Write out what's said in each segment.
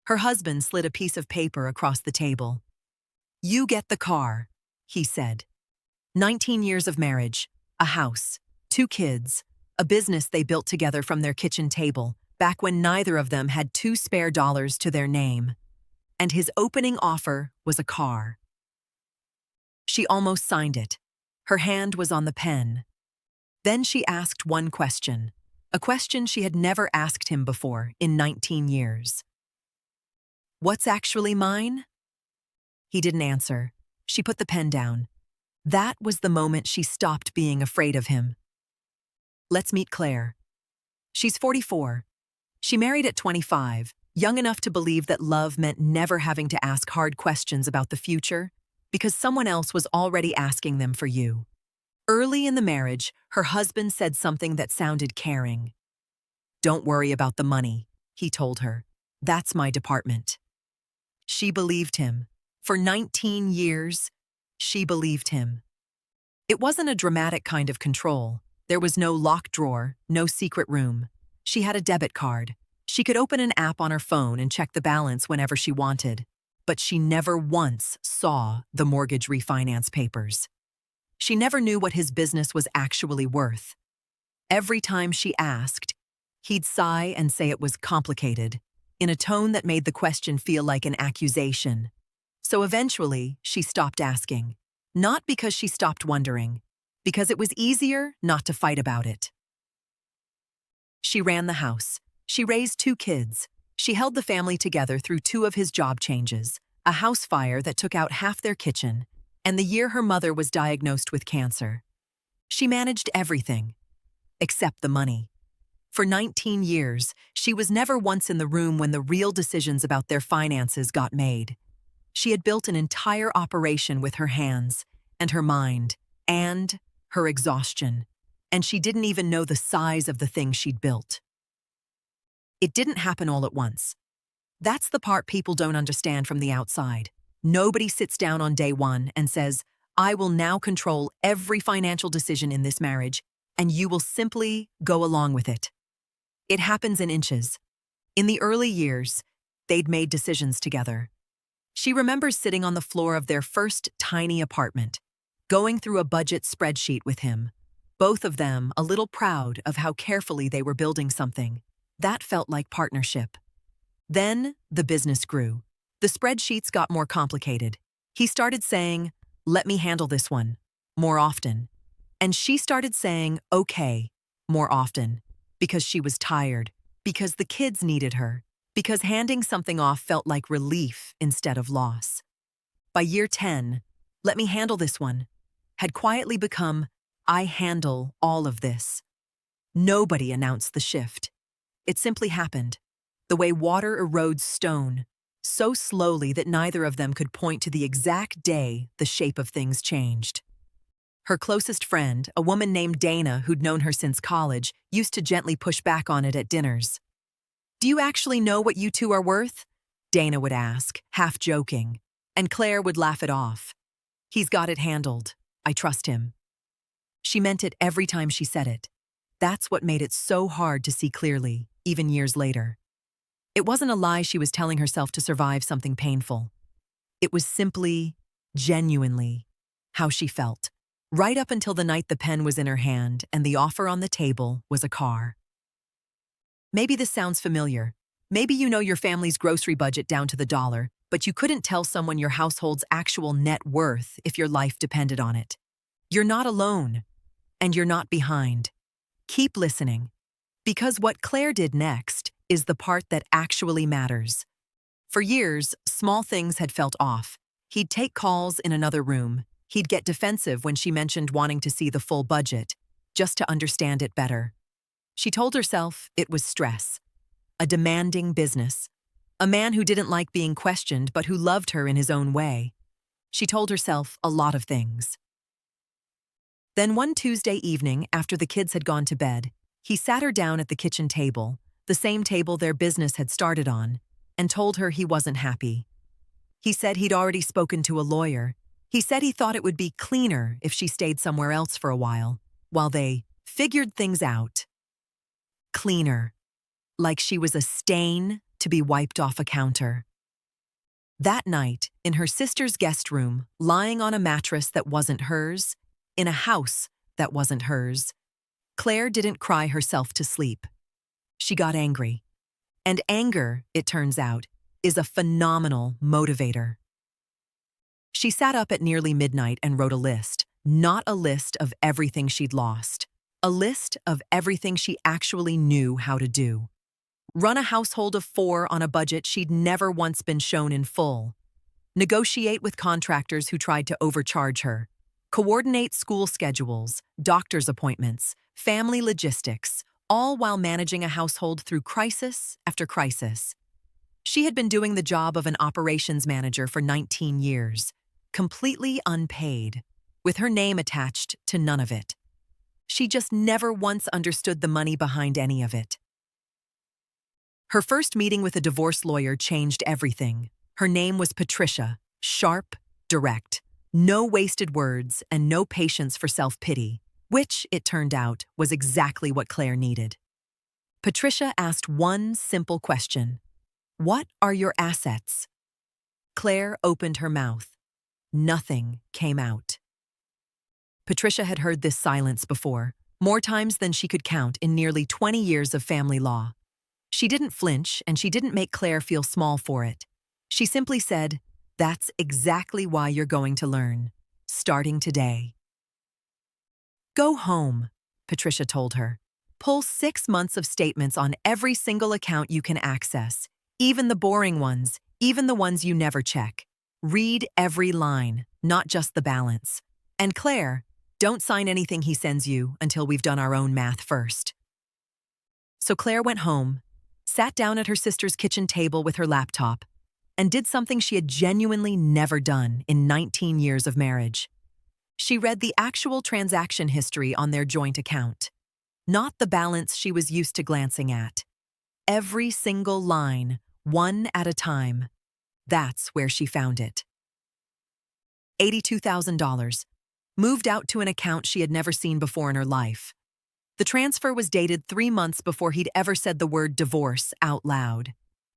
Her husband slid a piece of paper across the table. "You get the car," he said. 19 years of marriage, a house, 2 kids, a business they built together from their kitchen table, back when neither of them had 2 spare dollars to their name. And his opening offer was a car. She almost signed it. Her hand was on the pen. Then she asked one question, a question she had never asked him before in 19 years. "What's actually mine?" He didn't answer. She put the pen down. That was the moment she stopped being afraid of him. Let's meet Claire. She's 44. She married at 25, young enough to believe that love meant never having to ask hard questions about the future, because someone else was already asking them for you. Early in the marriage, her husband said something that sounded caring. "Don't worry about the money," he told her. "That's my department." She believed him. For 19 years, she believed him. It wasn't a dramatic kind of control. There was no locked drawer, no secret room. She had a debit card. She could open an app on her phone and check the balance whenever she wanted. But she never once saw the mortgage refinance papers. She never knew what his business was actually worth. Every time she asked, he'd sigh and say it was complicated, in a tone that made the question feel like an accusation. So eventually, she stopped asking. Not because she stopped wondering, because it was easier not to fight about it. She ran the house. She raised 2 kids. She held the family together through 2 of his job changes, a house fire that took out half their kitchen, and the year her mother was diagnosed with cancer. She managed everything, except the money. For 19 years, she was never once in the room when the real decisions about their finances got made. She had built an entire operation with her hands, and her mind, and her exhaustion, and she didn't even know the size of the thing she'd built. It didn't happen all at once. That's the part people don't understand from the outside. Nobody sits down on day one and says, "I will now control every financial decision in this marriage, and you will simply go along with it." It happens in inches. In the early years, they'd made decisions together. She remembers sitting on the floor of their first tiny apartment, going through a budget spreadsheet with him, both of them a little proud of how carefully they were building something. That felt like partnership. Then the business grew. The spreadsheets got more complicated. He started saying, "Let me handle this one," more often. And she started saying, "Okay," more often, because she was tired, because the kids needed her, because handing something off felt like relief instead of loss. By year 10, "Let me handle this one," had quietly become, "I handle all of this." Nobody announced the shift. It simply happened, the way water erodes stone, so slowly that neither of them could point to the exact day the shape of things changed. Her closest friend, a woman named Dana who'd known her since college, used to gently push back on it at dinners. "Do you actually know what you 2 are worth?" Dana would ask, half joking, and Claire would laugh it off. "He's got it handled. I trust him." She meant it every time she said it. That's what made it so hard to see clearly, even years later. It wasn't a lie she was telling herself to survive something painful. It was simply, genuinely, how she felt, right up until the night the pen was in her hand and the offer on the table was a car. Maybe this sounds familiar. Maybe you know your family's grocery budget down to the dollar, but you couldn't tell someone your household's actual net worth if your life depended on it. You're not alone, and you're not behind. Keep listening, because what Claire did next is the part that actually matters. For years, small things had felt off. He'd take calls in another room. He'd get defensive when she mentioned wanting to see the full budget, just to understand it better. She told herself it was stress, a demanding business, a man who didn't like being questioned but who loved her in his own way. She told herself a lot of things. Then one Tuesday evening, after the kids had gone to bed, he sat her down at the kitchen table, the same table their business had started on, and told her he wasn't happy. He said he'd already spoken to a lawyer. He said he thought it would be cleaner if she stayed somewhere else for a while they figured things out. Cleaner. Like she was a stain to be wiped off a counter. That night, in her sister's guest room, lying on a mattress that wasn't hers, in a house that wasn't hers, Claire didn't cry herself to sleep. She got angry. And anger, it turns out, is a phenomenal motivator. She sat up at nearly midnight and wrote a list, not a list of everything she'd lost, a list of everything she actually knew how to do. Run a household of 4 on a budget she'd never once been shown in full. Negotiate with contractors who tried to overcharge her. Coordinate school schedules, doctor's appointments, family logistics, all while managing a household through crisis after crisis. She had been doing the job of an operations manager for 19 years, completely unpaid, with her name attached to none of it. She just never once understood the money behind any of it. Her first meeting with a divorce lawyer changed everything. Her name was Patricia, sharp, direct, no wasted words and no patience for self-pity, which, it turned out, was exactly what Claire needed. Patricia asked one simple question. What are your assets? Claire opened her mouth. Nothing came out. Patricia had heard this silence before, more times than she could count in nearly 20 years of family law. She didn't flinch, and she didn't make Claire feel small for it. She simply said, "That's exactly why you're going to learn, starting today." "Go home," Patricia told her. "Pull 6 months of statements on every single account you can access, even the boring ones, even the ones you never check. Read every line, not just the balance. And Claire, don't sign anything he sends you until we've done our own math first." So Claire went home, sat down at her sister's kitchen table with her laptop, and did something she had genuinely never done in 19 years of marriage. She read the actual transaction history on their joint account, not the balance she was used to glancing at. Every single line, one at a time. That's where she found it. $82,000, moved out to an account she had never seen before in her life. The transfer was dated 3 months before he'd ever said the word divorce out loud.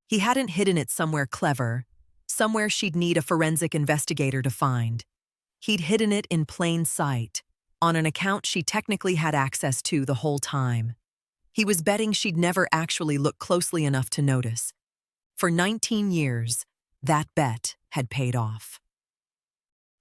He hadn't hidden it somewhere clever, somewhere she'd need a forensic investigator to find. He'd hidden it in plain sight, on an account she technically had access to the whole time. He was betting she'd never actually look closely enough to notice. For 19 years, that bet had paid off.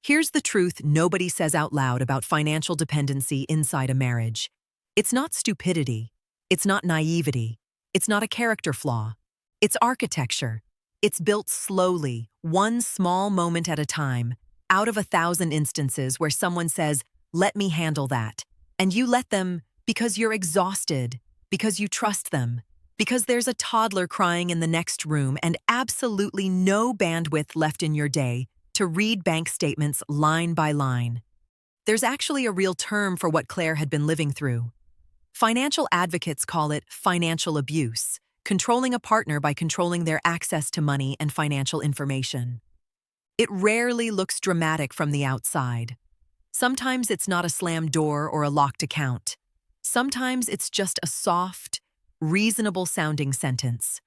Here's the truth nobody says out loud about financial dependency inside a marriage. It's not stupidity. It's not naivety. It's not a character flaw. It's architecture. It's built slowly, one small moment at a time, out of 1,000 instances where someone says, "Let me handle that." And you let them because you're exhausted, because you trust them, because there's a toddler crying in the next room and absolutely no bandwidth left in your day to read bank statements line by line. There's actually a real term for what Claire had been living through. Financial advocates call it financial abuse, controlling a partner by controlling their access to money and financial information. It rarely looks dramatic from the outside. Sometimes it's not a slammed door or a locked account. Sometimes it's just a soft, reasonable-sounding sentence.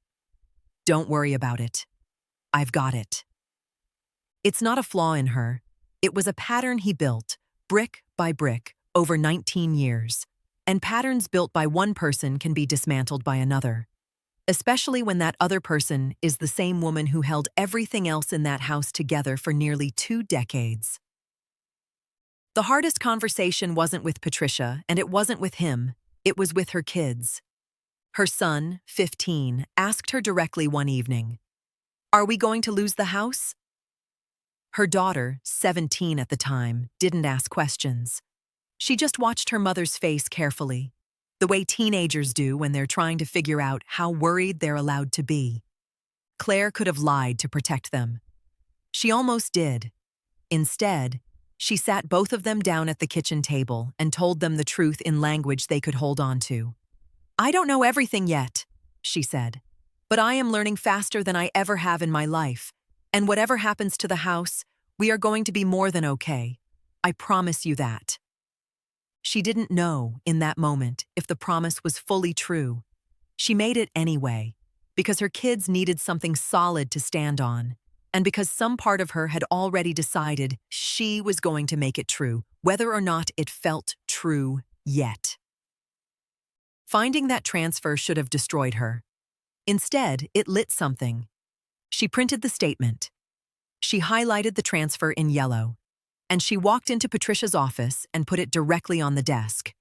"Don't worry about it. I've got it." It's not a flaw in her. It was a pattern he built, brick by brick, over 19 years. And patterns built by one person can be dismantled by another, especially when that other person is the same woman who held everything else in that house together for nearly 2 decades. The hardest conversation wasn't with Patricia, and it wasn't with him. It was with her kids. Her son, 15, asked her directly one evening, "Are we going to lose the house?" Her daughter, 17 at the time, didn't ask questions. She just watched her mother's face carefully, the way teenagers do when they're trying to figure out how worried they're allowed to be. Claire could have lied to protect them. She almost did. Instead, she sat both of them down at the kitchen table and told them the truth in language they could hold on to. "I don't know everything yet," she said, "but I am learning faster than I ever have in my life. And whatever happens to the house, we are going to be more than okay. I promise you that." She didn't know, in that moment, if the promise was fully true. She made it anyway, because her kids needed something solid to stand on, and because some part of her had already decided she was going to make it true, whether or not it felt true yet. Finding that transfer should have destroyed her. Instead, it lit something. She printed the statement. She highlighted the transfer in yellow, and she walked into Patricia's office and put it directly on the desk.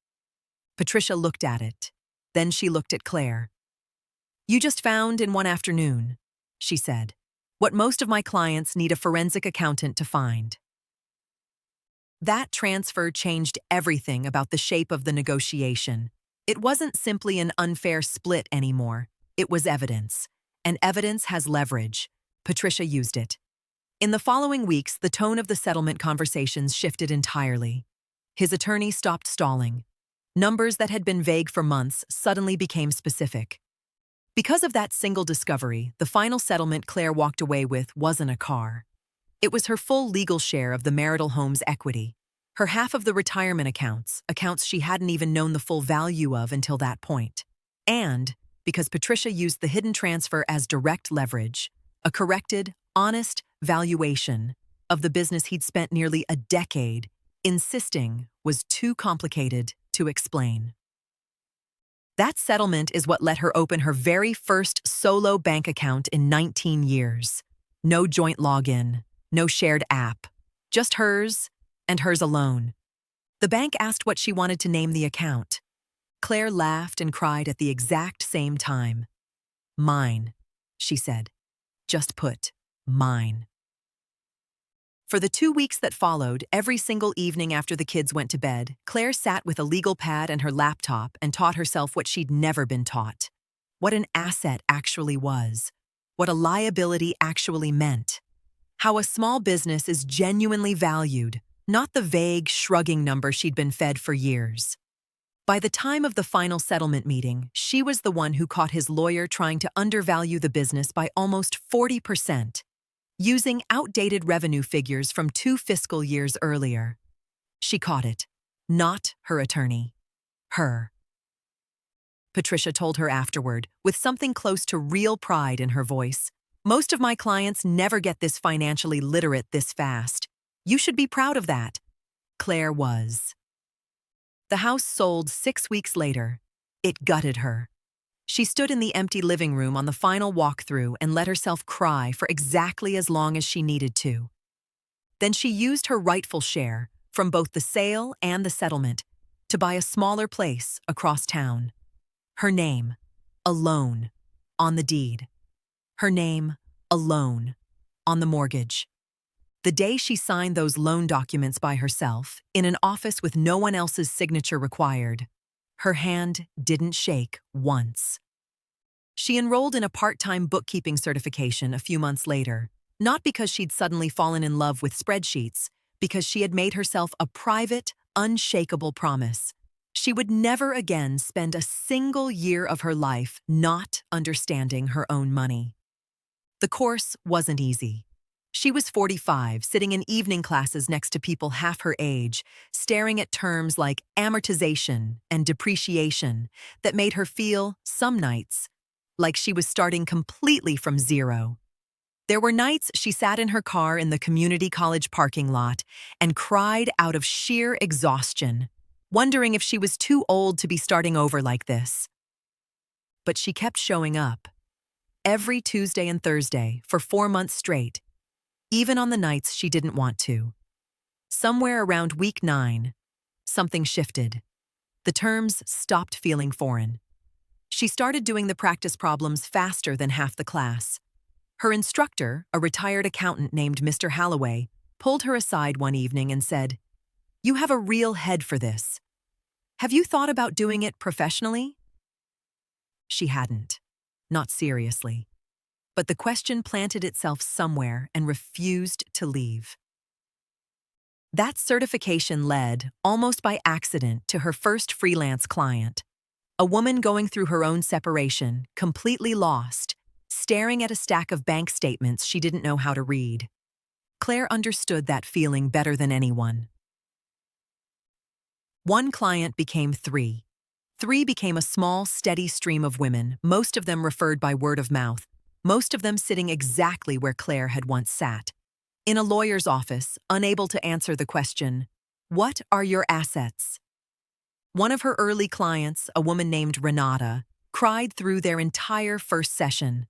Patricia looked at it. Then she looked at Claire. "You just found in one afternoon," she said, "what most of my clients need a forensic accountant to find." That transfer changed everything about the shape of the negotiation. It wasn't simply an unfair split anymore. It was evidence. And evidence has leverage. Patricia used it. In the following weeks, the tone of the settlement conversations shifted entirely. His attorney stopped stalling. Numbers that had been vague for months suddenly became specific. Because of that single discovery, the final settlement Claire walked away with wasn't a car. It was her full legal share of the marital home's equity, her half of the retirement accounts she hadn't even known the full value of until that point. And, because Patricia used the hidden transfer as direct leverage, a corrected, honest valuation of the business he'd spent nearly a decade insisting was too complicated to explain. That settlement is what let her open her very first solo bank account in 19 years. No joint login, no shared app, just hers and hers alone. The bank asked what she wanted to name the account. Claire laughed and cried at the exact same time. "Mine," she said. "Just put, mine." For the 2 weeks that followed, every single evening after the kids went to bed, Claire sat with a legal pad and her laptop and taught herself what she'd never been taught. What an asset actually was. What a liability actually meant. How a small business is genuinely valued, not the vague, shrugging number she'd been fed for years. By the time of the final settlement meeting, she was the one who caught his lawyer trying to undervalue the business by almost 40%. Using outdated revenue figures from 2 fiscal years earlier. She caught it. Not her attorney. Her. Patricia told her afterward, with something close to real pride in her voice. "Most of my clients never get this financially literate this fast. You should be proud of that." Claire was. The house sold 6 weeks later. It gutted her. She stood in the empty living room on the final walkthrough and let herself cry for exactly as long as she needed to. Then she used her rightful share, from both the sale and the settlement, to buy a smaller place across town. Her name, alone, on the deed. Her name, alone, on the mortgage. The day she signed those loan documents by herself, in an office with no one else's signature required, her hand didn't shake once. She enrolled in a part-time bookkeeping certification a few months later, not because she'd suddenly fallen in love with spreadsheets, because she had made herself a private, unshakable promise. She would never again spend a single year of her life not understanding her own money. The course wasn't easy. She was 45, sitting in evening classes next to people half her age, staring at terms like amortization and depreciation that made her feel, some nights, like she was starting completely from zero. There were nights she sat in her car in the community college parking lot and cried out of sheer exhaustion, wondering if she was too old to be starting over like this. But she kept showing up. Every Tuesday and Thursday for 4 months straight, even on the nights she didn't want to. Somewhere around week 9, something shifted. The terms stopped feeling foreign. She started doing the practice problems faster than half the class. Her instructor, a retired accountant named Mr. Halloway, pulled her aside one evening and said, "You have a real head for this. Have you thought about doing it professionally?" She hadn't. Not seriously. But the question planted itself somewhere and refused to leave. That certification led, almost by accident, to her first freelance client. A woman going through her own separation, completely lost, staring at a stack of bank statements she didn't know how to read. Claire understood that feeling better than anyone. One client became 3. Three became a small, steady stream of women, most of them referred by word of mouth, most of them sitting exactly where Claire had once sat. In a lawyer's office, unable to answer the question, "What are your assets?" One of her early clients, a woman named Renata, cried through their entire first session.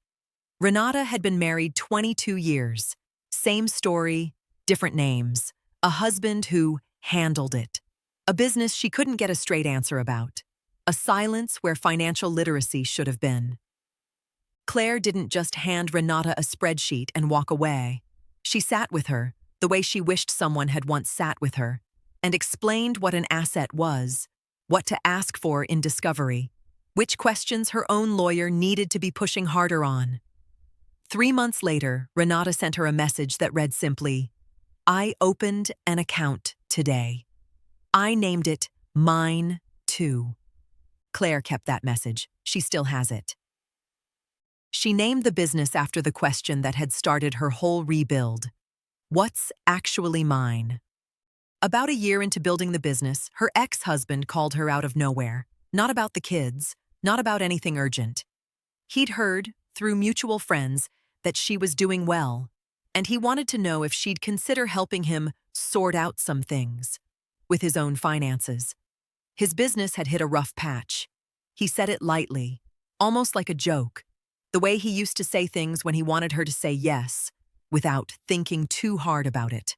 Renata had been married 22 years. Same story, different names. A husband who handled it. A business she couldn't get a straight answer about. A silence where financial literacy should have been. Claire didn't just hand Renata a spreadsheet and walk away. She sat with her, the way she wished someone had once sat with her, and explained what an asset was, what to ask for in discovery, which questions her own lawyer needed to be pushing harder on. 3 months later, Renata sent her a message that read simply, "I opened an account today. I named it Mine Too." Claire kept that message. She still has it. She named the business after the question that had started her whole rebuild. What's actually mine? About a year into building the business, her ex-husband called her out of nowhere. Not about the kids, not about anything urgent. He'd heard, through mutual friends, that she was doing well, and he wanted to know if she'd consider helping him sort out some things with his own finances. His business had hit a rough patch. He said it lightly, almost like a joke, the way he used to say things when he wanted her to say yes, without thinking too hard about it.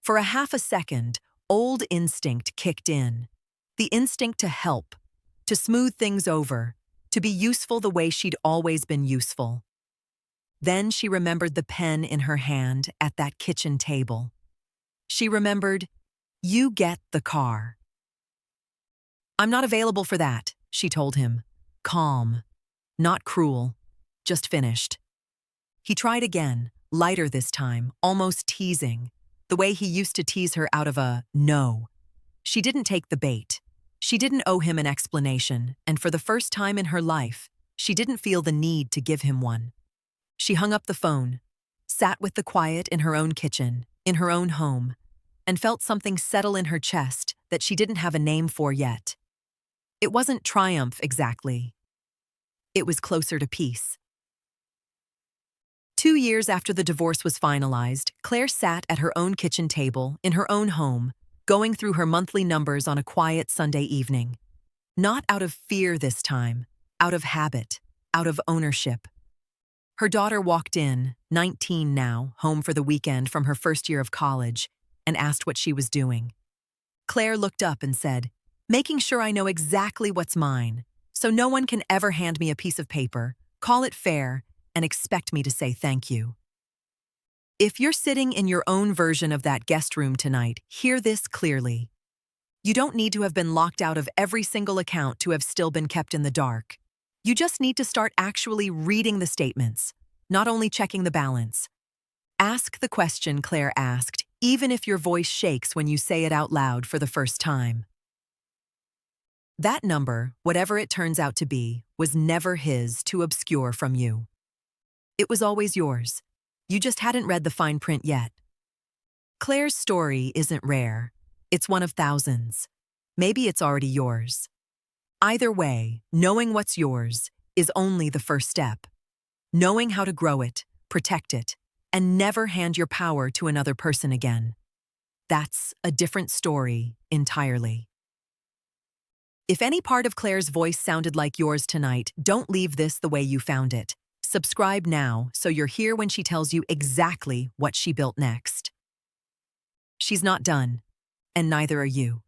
For a half a second, old instinct kicked in. The instinct to help, to smooth things over, to be useful the way she'd always been useful. Then she remembered the pen in her hand at that kitchen table. She remembered, "You get the car." "I'm not available for that," she told him, calm, not cruel, just finished. He tried again, lighter this time, almost teasing, the way he used to tease her out of a no. She didn't take the bait. She didn't owe him an explanation, and for the first time in her life, she didn't feel the need to give him one. She hung up the phone, sat with the quiet in her own kitchen, in her own home, and felt something settle in her chest that she didn't have a name for yet. It wasn't triumph exactly. It was closer to peace. 2 years after the divorce was finalized, Claire sat at her own kitchen table, in her own home, going through her monthly numbers on a quiet Sunday evening. Not out of fear this time, out of habit, out of ownership. Her daughter walked in, 19 now, home for the weekend from her first year of college, and asked what she was doing. Claire looked up and said, "Making sure I know exactly what's mine, so no one can ever hand me a piece of paper, call it fair, and expect me to say thank you." If you're sitting in your own version of that guest room tonight, hear this clearly. You don't need to have been locked out of every single account to have still been kept in the dark. You just need to start actually reading the statements, not only checking the balance. Ask the question Claire asked, even if your voice shakes when you say it out loud for the first time. That number, whatever it turns out to be, was never his to obscure from you. It was always yours. You just hadn't read the fine print yet. Claire's story isn't rare. It's one of thousands. Maybe it's already yours. Either way, knowing what's yours is only the first step. Knowing how to grow it, protect it, and never hand your power to another person again. That's a different story entirely. If any part of Claire's voice sounded like yours tonight, don't leave this the way you found it. Subscribe now so you're here when she tells you exactly what she built next. She's not done, and neither are you.